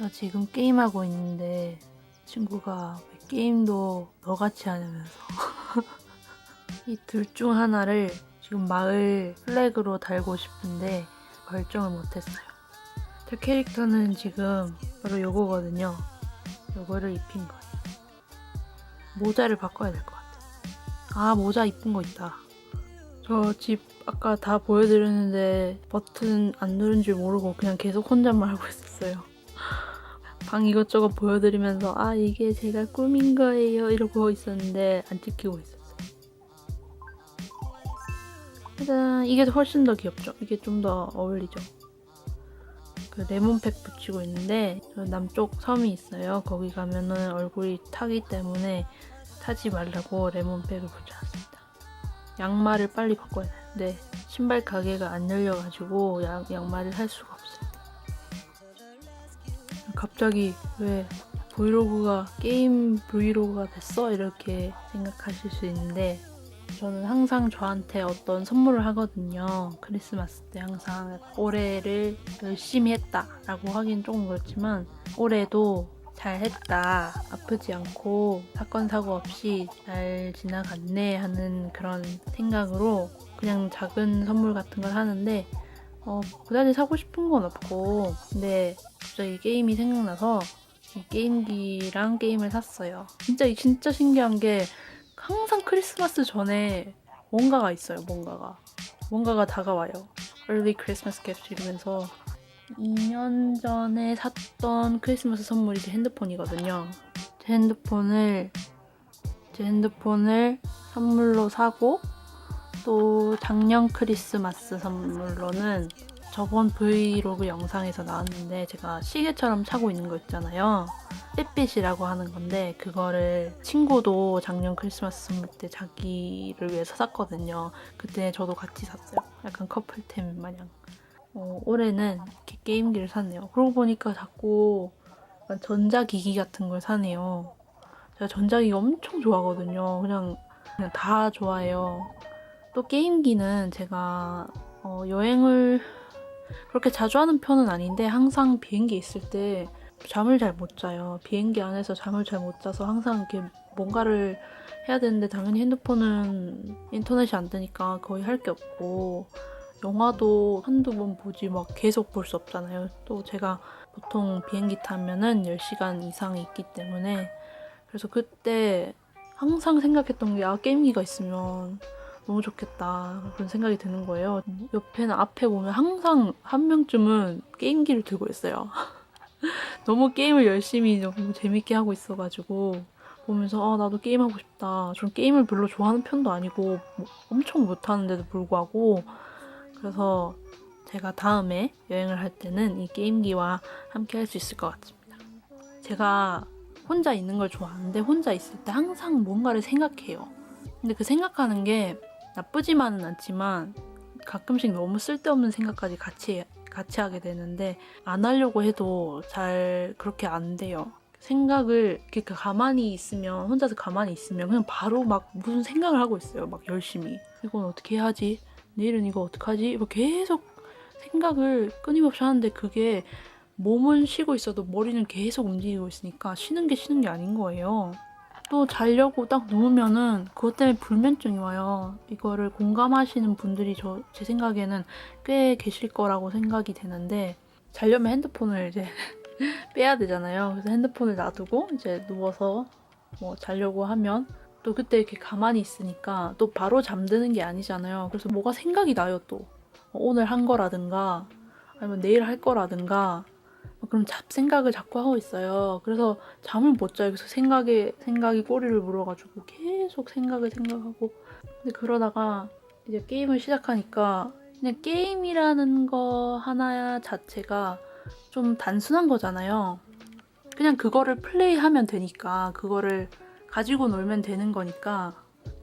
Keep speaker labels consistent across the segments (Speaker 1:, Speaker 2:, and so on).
Speaker 1: 저 지금 게임하고 있는데 친구가 왜 게임도 너같이 하냐면서 이 둘 중 하나를 지금 마을 플래그로 달고 싶은데 결정을 못했어요. 제 캐릭터는 지금 바로 요거거든요. 요거를 입힌 거예요. 모자를 바꿔야 될 것 같아요. 아, 모자 이쁜 거 있다. 저 집 아까 다 보여드렸는데 버튼 안 누른 줄 모르고 그냥 계속 혼잣말 하고 있었어요. 방 이것저것 보여드리면서 아, 이게 제가 꾸민 거예요 이러고 있었는데 안 찍히고 있었어요. 일단 이게 훨씬 더 귀엽죠? 이게 좀 더 어울리죠? 그 레몬팩 붙이고 있는데 저 남쪽 섬이 있어요. 거기 가면은 얼굴이 타기 때문에 타지 말라고 레몬팩을 붙여놨습니다. 양말을 빨리 바꿔야 되는데 신발 가게가 안 열려가지고 양말을 살 수가 없어요. 갑자기 왜 브이로그가 게임 브이로그가 됐어? 이렇게 생각하실 수 있는데 저는 항상 저한테 어떤 선물을 하거든요. 크리스마스 때 항상 올해를 열심히 했다 라고 하긴 조금 그렇지만 올해도 잘했다, 아프지 않고 사건 사고 없이 잘 지나갔네 하는 그런 생각으로 그냥 작은 선물 같은 걸 하는데 그다지 사고 싶은 건 없고 근데 갑자기 게임이 생각나서 이 게임기랑 게임을 샀어요. 진짜 신기한 게 항상 크리스마스 전에 뭔가가 있어요. 뭔가가 다가와요. Early Christmas Gift 이러면서 2년 전에 샀던 크리스마스 선물이 제 핸드폰이거든요. 제 핸드폰을 선물로 사고 또 작년 크리스마스 선물로는 저번 브이로그 영상에서 나왔는데 제가 시계처럼 차고 있는 거 있잖아요. 핏빛이라고 하는 건데 그거를 친구도 작년 크리스마스 선물 때 자기를 위해서 샀거든요. 그때 저도 같이 샀어요. 약간 커플템 마냥. 올해는 이렇게 게임기를 샀네요. 그러고 보니까 자꾸 전자기기 같은 걸 사네요. 제가 전자기기 엄청 좋아하거든요. 그냥 다 좋아해요. 또 게임기는 제가 여행을 그렇게 자주 하는 편은 아닌데 항상 비행기에 있을 때 잠을 잘 못 자요. 비행기 안에서 잠을 잘 못 자서 항상 이렇게 뭔가를 해야 되는데 당연히 핸드폰은 인터넷이 안 되니까 거의 할 게 없고 영화도 한두 번 보지 막 계속 볼 수 없잖아요. 또 제가 보통 비행기 타면은 10시간 이상이 있기 때문에 그래서 그때 항상 생각했던 게 게임기가 있으면 너무 좋겠다 그런 생각이 드는 거예요. 옆에나 앞에 보면 항상 한 명쯤은 게임기를 들고 있어요. 너무 게임을 열심히 너무 재밌게 하고 있어가지고 보면서 나도 게임하고 싶다. 전 게임을 별로 좋아하는 편도 아니고 엄청 못하는데도 불구하고 그래서 제가 다음에 여행을 할 때는 이 게임기와 함께 할 수 있을 것 같습니다. 제가 혼자 있는 걸 좋아하는데 혼자 있을 때 항상 뭔가를 생각해요. 근데 그 생각하는 게 나쁘지만은 않지만 가끔씩 너무 쓸데없는 생각까지 같이 하게 되는데 안 하려고 해도 잘 그렇게 안 돼요. 생각을 이렇게 가만히 있으면 혼자서 가만히 있으면 그냥 바로 막 무슨 생각을 하고 있어요. 막 열심히 이건 어떻게 해야지? 내일은 이거 어떡하지? 뭐 계속 생각을 끊임없이 하는데 그게 몸은 쉬고 있어도 머리는 계속 움직이고 있으니까 쉬는 게 아닌 거예요. 또 자려고 딱 누우면은 그것 때문에 불면증이 와요. 이거를 공감하시는 분들이 제 생각에는 꽤 계실 거라고 생각이 되는데 자려면 핸드폰을 이제 빼야 되잖아요. 그래서 핸드폰을 놔두고 이제 누워서 뭐 자려고 하면 또 그때 이렇게 가만히 있으니까 또 바로 잠드는 게 아니잖아요. 그래서 뭐가 생각이 나요 또. 오늘 한 거라든가 아니면 내일 할 거라든가 그럼 잡생각을 자꾸 하고 있어요. 그래서 잠을 못 자요. 그래서 생각이 꼬리를 물어가지고 계속 생각하고. 근데 그러다가 이제 게임을 시작하니까 그냥 게임이라는 거 하나 자체가 좀 단순한 거잖아요. 그냥 그거를 플레이하면 되니까 그거를 가지고 놀면 되는 거니까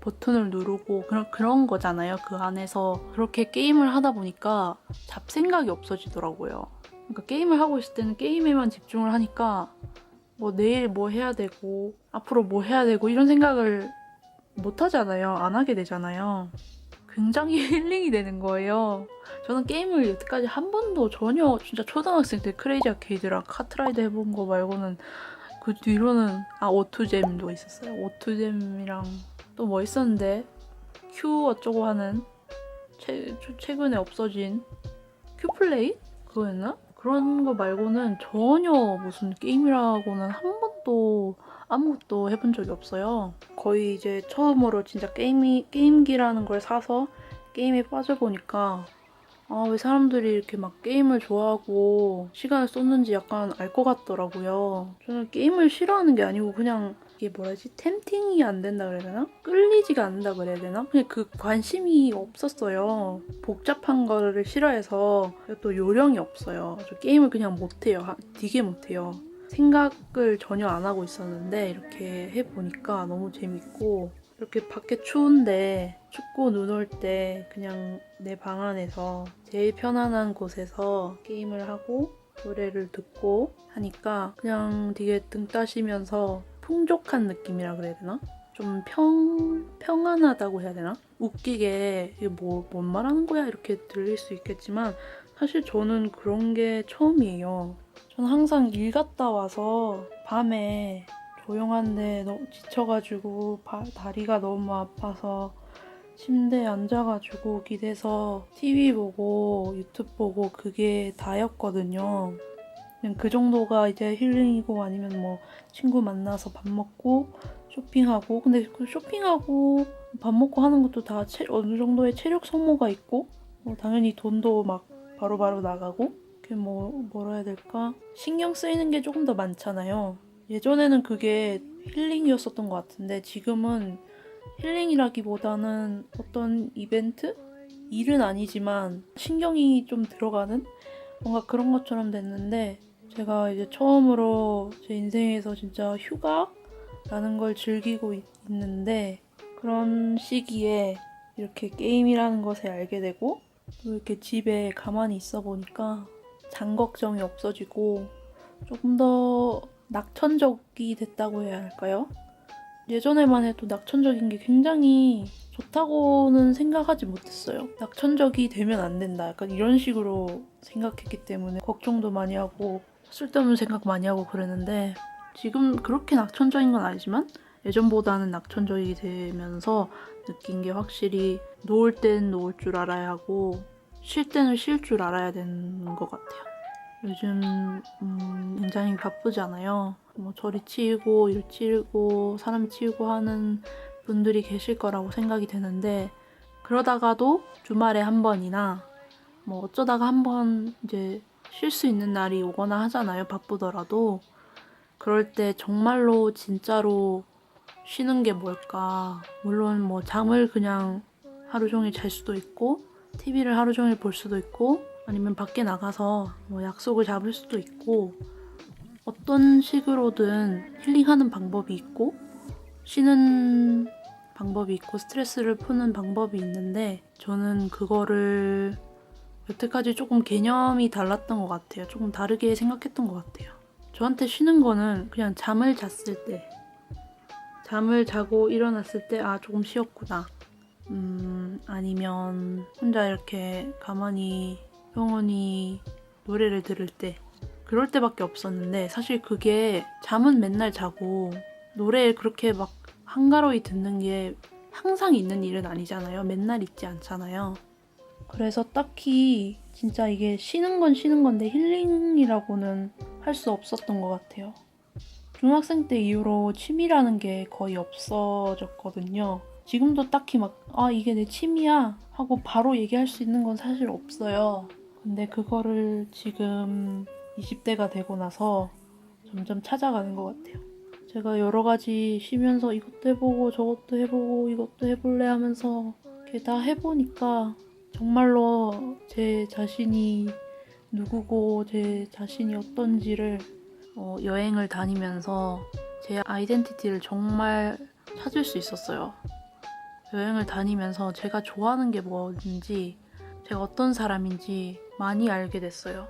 Speaker 1: 버튼을 누르고 그런 거잖아요. 그 안에서 그렇게 게임을 하다 보니까 잡생각이 없어지더라고요. 그러니까 게임을 하고 있을 때는 게임에만 집중을 하니까 뭐 내일 뭐 해야 되고 앞으로 뭐 해야 되고 이런 생각을 못 하잖아요. 안 하게 되잖아요. 굉장히 힐링이 되는 거예요. 저는 게임을 여태까지 한 번도 전혀 진짜 초등학생 때 크레이지 아케이드랑 카트라이더 해본 거 말고는 그 뒤로는 오투잼도 있었어요. 오투잼이랑 또 뭐 있었는데 큐 어쩌고 하는 최근에 없어진 큐플레이? 그거였나? 그런 거 말고는 전혀 무슨 게임이라고는 한 번도 아무것도 해본 적이 없어요. 거의 이제 처음으로 진짜 게임기라는 걸 사서 게임에 빠져보니까 왜 사람들이 이렇게 막 게임을 좋아하고 시간을 쏟는지 약간 알 것 같더라고요. 저는 게임을 싫어하는 게 아니고 그냥 이게 뭐라지? 템팅이 안 된다 그래야 되나? 끌리지가 않는다 그래야 되나? 그냥 그 관심이 없었어요. 복잡한 거를 싫어해서 또 요령이 없어요. 저 게임을 그냥 못해요. 되게 못해요. 생각을 전혀 안 하고 있었는데 이렇게 해보니까 너무 재밌고 이렇게 밖에 추운데 춥고 눈 올 때 그냥 내 방 안에서 제일 편안한 곳에서 게임을 하고 노래를 듣고 하니까 그냥 되게 등 따시면서 풍족한 느낌이라 그래야 되나? 좀 평안하다고 해야 되나? 웃기게 이게 뭔 말하는 거야? 이렇게 들릴 수 있겠지만 사실 저는 그런 게 처음이에요. 저는 항상 일 갔다 와서 밤에 조용한데 너무 지쳐가지고 다리가 너무 아파서 침대에 앉아가지고 기대서 TV 보고 유튜브 보고 그게 다였거든요. 그냥 그 정도가 이제 힐링이고 아니면 뭐 친구 만나서 밥 먹고 쇼핑하고 근데 그 쇼핑하고 밥 먹고 하는 것도 다 어느 정도의 체력 소모가 있고 당연히 돈도 막 바로바로 나가고 그게 뭐라 해야 될까? 신경 쓰이는 게 조금 더 많잖아요. 예전에는 그게 힐링이었었던 것 같은데 지금은 힐링이라기보다는 어떤 이벤트? 일은 아니지만 신경이 좀 들어가는 뭔가 그런 것처럼 됐는데 제가 이제 처음으로 제 인생에서 진짜 휴가라는 걸 즐기고 있는데 그런 시기에 이렇게 게임이라는 것을 알게 되고 또 이렇게 집에 가만히 있어 보니까 장 걱정이 없어지고 조금 더 낙천적이 됐다고 해야 할까요? 예전에만 해도 낙천적인 게 굉장히 좋다고는 생각하지 못했어요. 낙천적이 되면 안 된다. 약간 이런 식으로 생각했기 때문에 걱정도 많이 하고 쓸데없는 생각 많이 하고 그랬는데 지금 그렇게 낙천적인 건 아니지만 예전보다는 낙천적이 되면서 느낀 게 확실히 놓을 땐 놓을 줄 알아야 하고 쉴 때는 쉴 줄 알아야 되는 것 같아요. 요즘 굉장히 바쁘잖아요. 뭐 저리 치이고 일 치이고 사람 치이고 하는 분들이 계실 거라고 생각이 되는데 그러다가도 주말에 한 번이나 뭐 어쩌다가 한 번 이제 쉴 수 있는 날이 오거나 하잖아요. 바쁘더라도 그럴 때 정말로 진짜로 쉬는 게 뭘까? 물론 뭐 잠을 그냥 하루 종일 잘 수도 있고 TV를 하루 종일 볼 수도 있고 아니면 밖에 나가서 뭐 약속을 잡을 수도 있고 어떤 식으로든 힐링하는 방법이 있고 쉬는 방법이 있고 스트레스를 푸는 방법이 있는데 저는 그거를 여태까지 조금 개념이 달랐던 것 같아요. 조금 다르게 생각했던 것 같아요. 저한테 쉬는 거는 그냥 잠을 잤을 때 잠을 자고 일어났을 때 조금 쉬었구나. 아니면 혼자 이렇게 가만히 영원히 노래를 들을 때 그럴 때밖에 없었는데 사실 그게 잠은 맨날 자고 노래 그렇게 막 한가로이 듣는 게 항상 있는 일은 아니잖아요. 맨날 있지 않잖아요. 그래서 딱히 진짜 이게 쉬는 건 쉬는 건데 힐링이라고는 할 수 없었던 것 같아요. 중학생 때 이후로 취미라는 게 거의 없어졌거든요. 지금도 딱히 이게 내 취미야 하고 바로 얘기할 수 있는 건 사실 없어요. 근데 그거를 지금 20대가 되고 나서 점점 찾아가는 것 같아요. 제가 여러 가지 쉬면서 이것도 해보고 저것도 해보고 이것도 해볼래 하면서 이렇게 다 해보니까 정말로 제 자신이 누구고 제 자신이 어떤지를 여행을 다니면서 제 아이덴티티를 정말 찾을 수 있었어요. 여행을 다니면서 제가 좋아하는 게 뭔지 제가 어떤 사람인지 많이 알게 됐어요.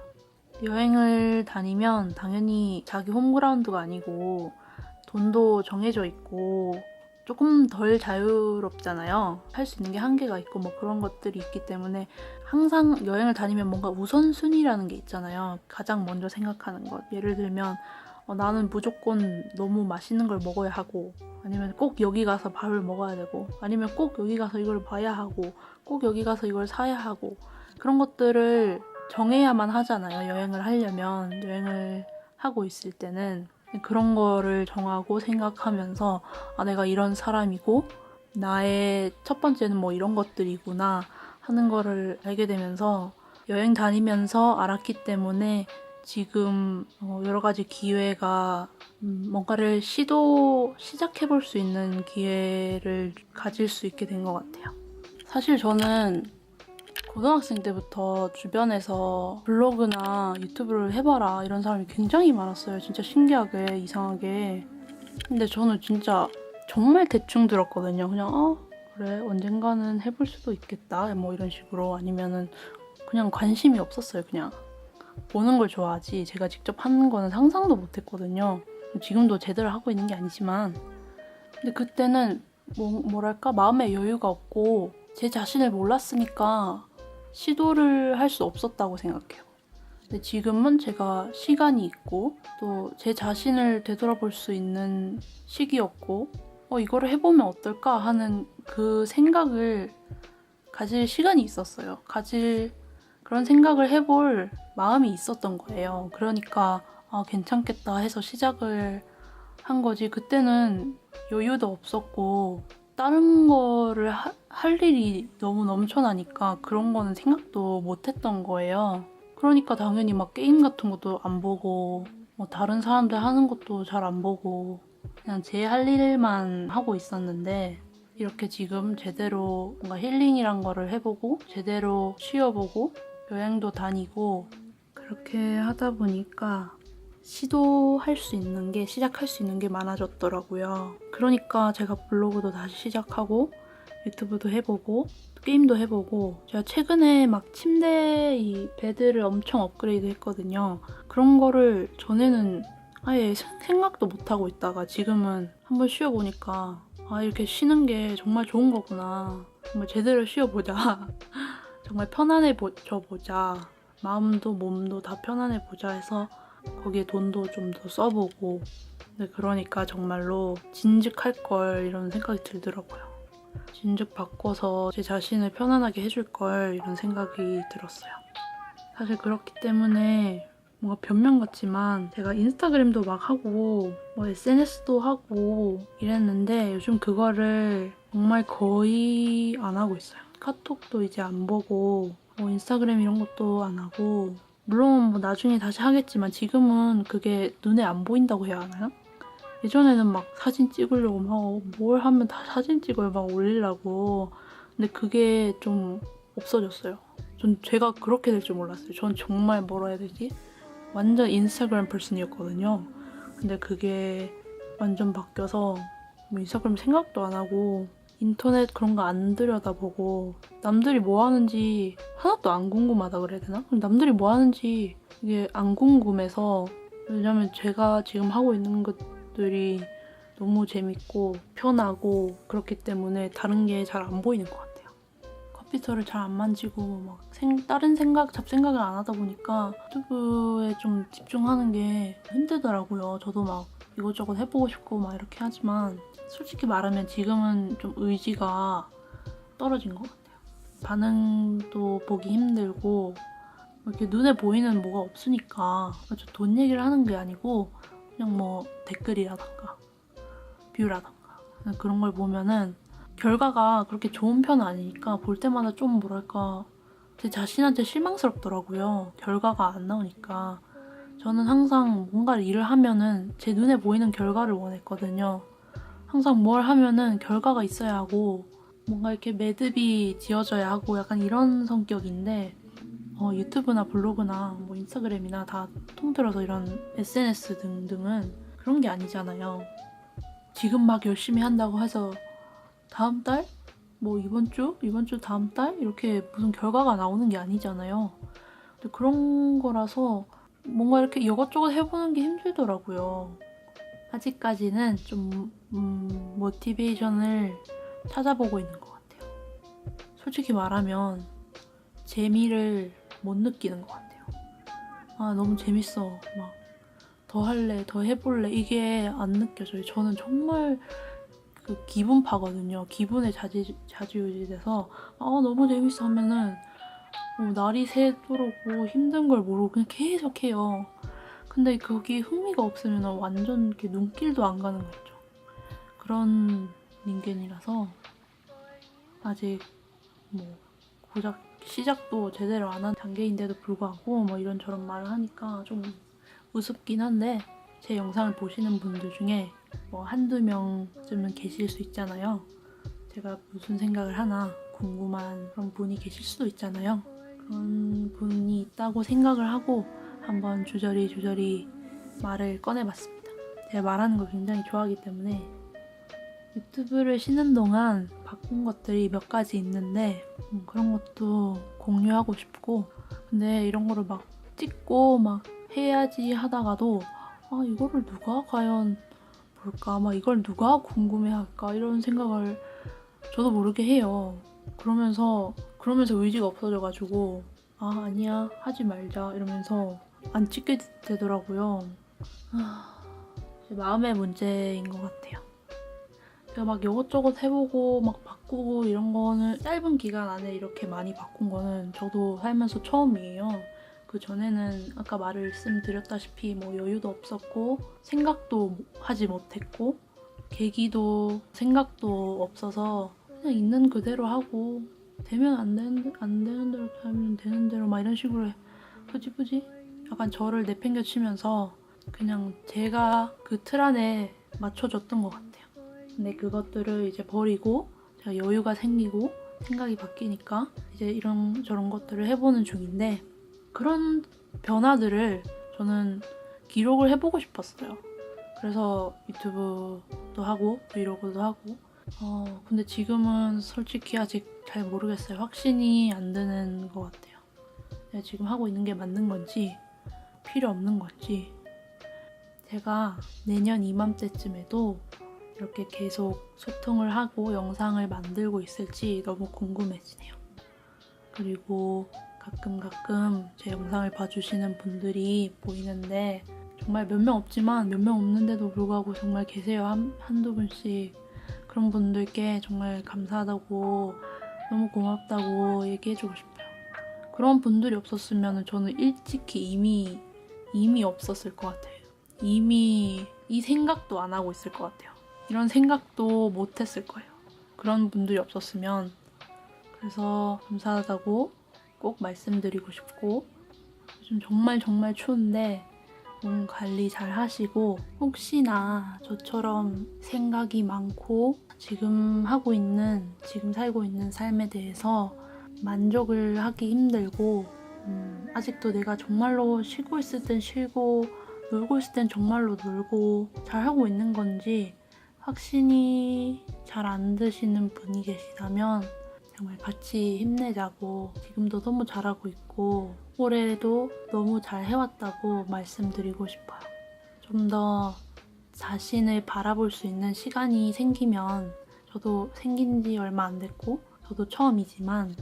Speaker 1: 여행을 다니면 당연히 자기 홈그라운드가 아니고 돈도 정해져 있고 조금 덜 자유롭잖아요. 할 수 있는 게 한계가 있고 뭐 그런 것들이 있기 때문에 항상 여행을 다니면 뭔가 우선순위라는 게 있잖아요. 가장 먼저 생각하는 것. 예를 들면 나는 무조건 너무 맛있는 걸 먹어야 하고, 아니면 꼭 여기 가서 밥을 먹어야 되고, 아니면 꼭 여기 가서 이걸 봐야 하고, 꼭 여기 가서 이걸 사야 하고, 그런 것들을 정해야만 하잖아요. 여행을 하려면. 여행을 하고 있을 때는 그런 거를 정하고 생각하면서 내가 이런 사람이고 나의 첫 번째는 뭐 이런 것들이구나 하는 거를 알게 되면서 여행 다니면서 알았기 때문에 지금 여러 가지 기회가 뭔가를 시작해볼 수 있는 기회를 가질 수 있게 된 것 같아요. 사실 저는 고등학생 때부터 주변에서 블로그나 유튜브를 해봐라 이런 사람이 굉장히 많았어요. 진짜 신기하게, 이상하게. 근데 저는 진짜 정말 대충 들었거든요. 그냥 그래 언젠가는 해볼 수도 있겠다 뭐 이런 식으로. 아니면은 그냥 관심이 없었어요. 그냥 보는 걸 좋아하지 제가 직접 하는 거는 상상도 못했거든요. 지금도 제대로 하고 있는 게 아니지만, 근데 그때는 뭐랄까 마음에 여유가 없고 제 자신을 몰랐으니까 시도를 할 수 없었다고 생각해요. 근데 지금은 제가 시간이 있고 또 제 자신을 되돌아볼 수 있는 시기였고 이거를 해보면 어떨까 하는 그 생각을 가질 시간이 있었어요. 그런 생각을 해볼 마음이 있었던 거예요. 그러니까 괜찮겠다 해서 시작을 한 거지. 그때는 여유도 없었고 다른 거를 할 일이 너무 넘쳐나니까 그런 거는 생각도 못 했던 거예요. 그러니까 당연히 막 게임 같은 것도 안 보고 뭐 다른 사람들 하는 것도 잘 안 보고 그냥 제 할 일만 하고 있었는데, 이렇게 지금 제대로 뭔가 힐링이란 거를 해보고 제대로 쉬어보고 여행도 다니고 그렇게 하다 보니까 시작할 수 있는 게 많아졌더라고요. 그러니까 제가 블로그도 다시 시작하고 유튜브도 해보고 게임도 해보고, 제가 최근에 막 침대 이 베드를 엄청 업그레이드 했거든요. 그런 거를 전에는 아예 생각도 못하고 있다가 지금은 한번 쉬어보니까 이렇게 쉬는 게 정말 좋은 거구나. 정말 제대로 쉬어보자. 정말 편안해져 보자. 마음도 몸도 다 편안해보자 해서 거기에 돈도 좀 더 써보고, 근데 그러니까 정말로 진즉할 걸 이런 생각이 들더라고요. 진즉 바꿔서 제 자신을 편안하게 해줄 걸 이런 생각이 들었어요. 사실 그렇기 때문에 뭔가 변명 같지만 제가 인스타그램도 막 하고 뭐 SNS도 하고 이랬는데 요즘 그거를 정말 거의 안 하고 있어요. 카톡도 이제 안 보고 인스타그램 이런 것도 안 하고, 물론 뭐 나중에 다시 하겠지만 지금은 그게 눈에 안 보인다고 해야 하나요? 예전에는 막 사진 찍으려고 막 뭘 하면 다 사진 찍어요. 막 올리려고. 근데 그게 좀 없어졌어요. 제가 그렇게 될 줄 몰랐어요. 전 정말 뭐라 해야 되지? 완전 인스타그램 퍼슨이었거든요. 근데 그게 완전 바뀌어서 뭐 인스타그램 생각도 안 하고 인터넷 그런 거 안 들여다보고 남들이 뭐 하는지 하나도 안 궁금하다 그래야 되나? 남들이 뭐 하는지 이게 안 궁금해서, 왜냐면 제가 지금 하고 있는 것들이 너무 재밌고 편하고 그렇기 때문에 다른 게 잘 안 보이는 것 같아요. 컴퓨터를 잘 안 만지고 막 다른 잡생각을 안 하다 보니까 유튜브에 좀 집중하는 게 힘들더라고요. 저도 막 이것저것 해보고 싶고 막 이렇게 하지만 솔직히 말하면 지금은 좀 의지가 떨어진 것 같아요. 반응도 보기 힘들고 이렇게 눈에 보이는 뭐가 없으니까, 돈 얘기를 하는 게 아니고 그냥 뭐 댓글이라던가 뷰라던가 그런 걸 보면은 결과가 그렇게 좋은 편은 아니니까 볼 때마다 좀 뭐랄까 제 자신한테 실망스럽더라고요. 결과가 안 나오니까. 저는 항상 뭔가를 일을 하면은 제 눈에 보이는 결과를 원했거든요. 항상 뭘 하면은 결과가 있어야 하고 뭔가 이렇게 매듭이 지어져야 하고 약간 이런 성격인데, 유튜브나 블로그나 뭐 인스타그램이나 다 통틀어서 이런 SNS 등등은 그런 게 아니잖아요. 지금 막 열심히 한다고 해서 다음 달? 뭐 이번 주 다음 달? 이렇게 무슨 결과가 나오는 게 아니잖아요. 근데 그런 거라서 뭔가 이렇게 이것저것 해보는 게 힘들더라고요. 아직까지는 좀 모티베이션을 찾아보고 있는 것 같아요. 솔직히 말하면 재미를 못 느끼는 것 같아요. 아, 너무 재밌어. 막 더 할래, 더 해볼래. 이게 안 느껴져요. 저는 정말 그 기분파거든요. 기분에 좌지우지 돼서 너무 재밌어 하면은 날이 새도록 힘든 걸 모르고 그냥 계속 해요. 근데 거기 흥미가 없으면 완전 이렇게 눈길도 안 가는 거죠. 그런 인간이라서 아직 고작 시작도 제대로 안 한 단계인데도 불구하고 이런저런 말을 하니까 좀 우습긴 한데, 제 영상을 보시는 분들 중에 한두 명쯤은 계실 수 있잖아요. 제가 무슨 생각을 하나 궁금한 그런 분이 계실 수도 있잖아요. 그런 분이 있다고 생각을 하고 한번 주저리 말을 꺼내봤습니다. 제가 말하는 걸 굉장히 좋아하기 때문에. 유튜브를 쉬는 동안 바꾼 것들이 몇 가지 있는데 그런 것도 공유하고 싶고, 근데 이런 거를 막 찍고 막 해야지 하다가도 이거를 누가 과연 볼까? 이걸 누가 궁금해할까? 이런 생각을 저도 모르게 해요. 그러면서 의지가 없어져가지고 아니야, 하지 말자 이러면서 안 찍게 되더라고요. 제 마음의 문제인 것 같아요. 제가 막 이것저것 해보고 막 바꾸고 이런 거는 짧은 기간 안에 이렇게 많이 바꾼 거는 저도 살면서 처음이에요. 그 전에는 아까 말씀드렸다시피 여유도 없었고 생각도 하지 못했고 계기도 생각도 없어서 그냥 있는 그대로 하고, 되면 안 되는 대로 하면 되는 대로 이런 식으로 흐지부지 약간 저를 내팽겨치면서 그냥 제가 그 틀 안에 맞춰줬던 것 같아요. 근데 그것들을 이제 버리고 제가 여유가 생기고 생각이 바뀌니까 이제 이런저런 것들을 해보는 중인데, 그런 변화들을 저는 기록을 해보고 싶었어요. 그래서 유튜브도 하고 브이로그도 하고 근데 지금은 솔직히 아직 잘 모르겠어요. 확신이 안 드는 것 같아요. 내가 지금 하고 있는 게 맞는 건지 필요 없는 건지. 제가 내년 이맘때쯤에도 이렇게 계속 소통을 하고 영상을 만들고 있을지 너무 궁금해지네요. 그리고 가끔 제 영상을 봐주시는 분들이 보이는데 정말 몇 명 없지만 몇 명 없는데도 불구하고 정말 계세요. 한두 분씩. 그런 분들께 정말 감사하다고, 너무 고맙다고 얘기해주고 싶어요. 그런 분들이 없었으면 저는 일찍이 이미 없었을 것 같아요. 이미 이 생각도 안 하고 있을 것 같아요. 이런 생각도 못 했을 거예요. 그런 분들이 없었으면. 그래서 감사하다고 꼭 말씀드리고 싶고, 요즘 정말 추운데 몸 관리 잘 하시고, 혹시나 저처럼 생각이 많고 지금 살고 있는 삶에 대해서 만족을 하기 힘들고 아직도 내가 정말로 쉬고 있을 땐 쉬고 놀고 있을 땐 정말로 놀고 잘하고 있는 건지 확신이 잘 안 드시는 분이 계시다면 정말 같이 힘내자고, 지금도 너무 잘하고 있고 올해도 너무 잘 해왔다고 말씀드리고 싶어요. 좀 더 자신을 바라볼 수 있는 시간이 생기면, 저도 생긴 지 얼마 안 됐고 저도 처음이지만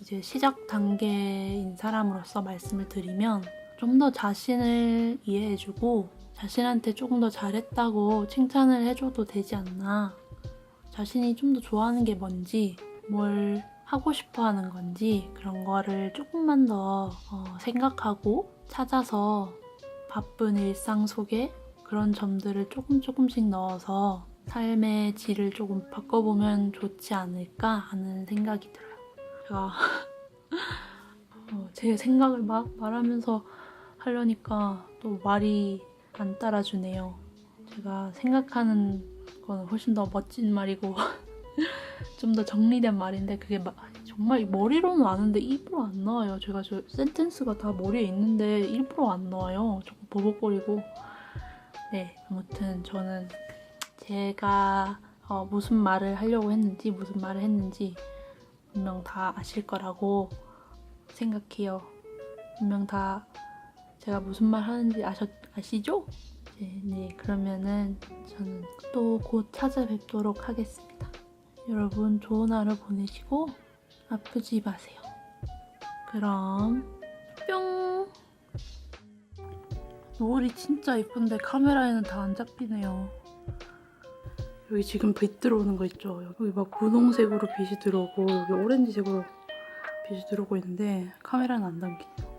Speaker 1: 이제 시작 단계인 사람으로서 말씀을 드리면 좀 더 자신을 이해해주고 자신한테 조금 더 잘했다고 칭찬을 해줘도 되지 않나. 자신이 좀 더 좋아하는 게 뭔지, 뭘 하고 싶어 하는 건지 그런 거를 조금만 더 생각하고 찾아서 바쁜 일상 속에 그런 점들을 조금씩 넣어서 삶의 질을 조금 바꿔보면 좋지 않을까 하는 생각이 들어요. 제가 제 생각을 막 말하면서 하려니까 또 말이 안 따라주네요. 제가 생각하는 거는 훨씬 더 멋진 말이고 좀 더 정리된 말인데 그게 정말 머리로는 아는데 입으로 안 나와요. 제가 저 센텐스가 다 머리에 있는데 일부러 안 나와요. 조금 버벅거리고. 네, 아무튼 저는 제가 무슨 말을 하려고 했는지 무슨 말을 했는지 분명 다 아실 거라고 생각해요. 분명 다 제가 무슨 말 하는지 아시죠? 네, 그러면은 저는 또 곧 찾아뵙도록 하겠습니다. 여러분 좋은 하루 보내시고 아프지 마세요. 그럼 뿅! 노을이 진짜 예쁜데 카메라에는 다 안 잡히네요. 여기 지금 빛 들어오는 거 있죠? 여기 막 분홍색으로 빛이 들어오고 여기 오렌지색으로 빛이 들어오고 있는데 카메라는 안 담기네요.